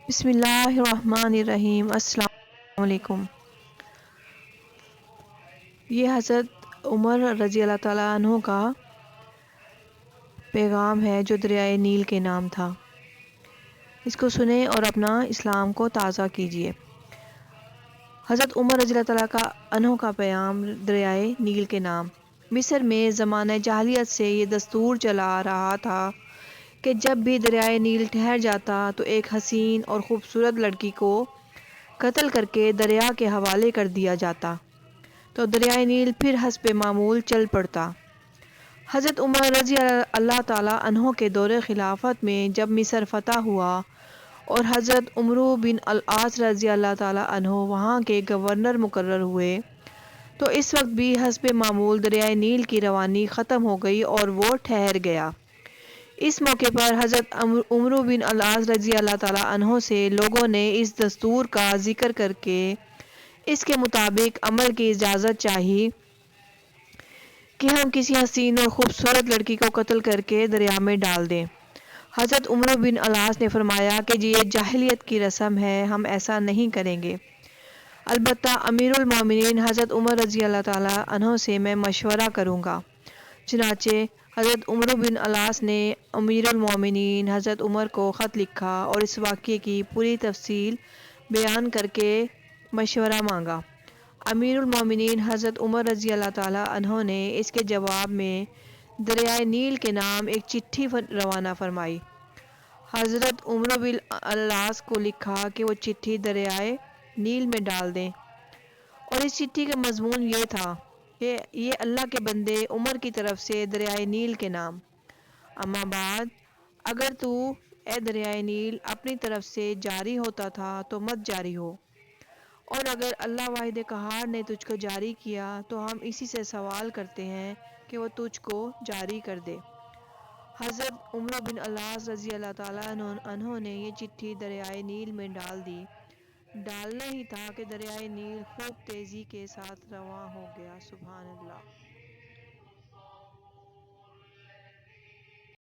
بسم اللہ الرحمن الرحیم۔ السلام علیکم۔ یہ حضرت عمر رضی اللہ تعالیٰ عنہ کا پیغام ہے جو دریائے نیل کے نام تھا۔ اس کو سنیں اور اپنا اسلام کو تازہ کیجیے۔ حضرت عمر رضی اللہ تعالیٰ عنہ کا پیغام دریائے نیل کے نام۔ مصر میں زمانہ جاہلیت سے یہ دستور چلا آ رہا تھا کہ جب بھی دریائے نیل ٹھہر جاتا تو ایک حسین اور خوبصورت لڑکی کو قتل کر کے دریا کے حوالے کر دیا جاتا تو دریائے نیل پھر حسب معمول چل پڑتا۔ حضرت عمر رضی اللہ تعالیٰ عنہ کے دور خلافت میں جب مصر فتح ہوا اور حضرت عمرو بن العاص رضی اللہ تعالیٰ عنہ وہاں کے گورنر مقرر ہوئے تو اس وقت بھی حسب معمول دریائے نیل کی روانی ختم ہو گئی اور وہ ٹھہر گیا۔ اس موقع پر حضرت عمرو بن العاص رضی اللہ تعالیٰ عنہ سے لوگوں نے اس دستور کا ذکر کر کے اس کے مطابق عمل کی اجازت چاہی کہ ہم کسی حسین اور خوبصورت لڑکی کو قتل کر کے دریا میں ڈال دیں۔ حضرت عمرو بن العاص نے فرمایا کہ یہ جاہلیت کی رسم ہے، ہم ایسا نہیں کریں گے۔ البتہ امیر المومنین حضرت عمر رضی اللہ تعالیٰ عنہ سے میں مشورہ کروں گا۔ چنانچہ حضرت عمرو بن العاص نے امیر المومنین حضرت عمر کو خط لکھا اور اس واقعے کی پوری تفصیل بیان کر کے مشورہ مانگا۔ امیر المومنین حضرت عمر رضی اللہ تعالیٰ عنہ نے اس کے جواب میں دریائے نیل کے نام ایک چٹھی روانہ فرمائی۔ حضرت عمرو بن العاص کو لکھا کہ وہ چٹھی دریائے نیل میں ڈال دیں، اور اس چٹھی کا مضمون یہ تھا کہ یہ اللہ کے بندے عمر کی طرف سے دریائے نیل کے نام۔ اما بعد، اگر تو اے دریائے نیل اپنی طرف سے جاری ہوتا تھا تو مت جاری ہو، اور اگر اللہ واحد قہار نے تجھ کو جاری کیا تو ہم اسی سے سوال کرتے ہیں کہ وہ تجھ کو جاری کر دے۔ حضرت عمرو بن العاص رضی اللہ تعالیٰ عنہ نے یہ چٹھی دریائے نیل میں ڈال دی۔ ڈالنا ہی تھا کہ دریائے نیل خوب تیزی کے ساتھ رواں ہو گیا۔ سبحان اللہ۔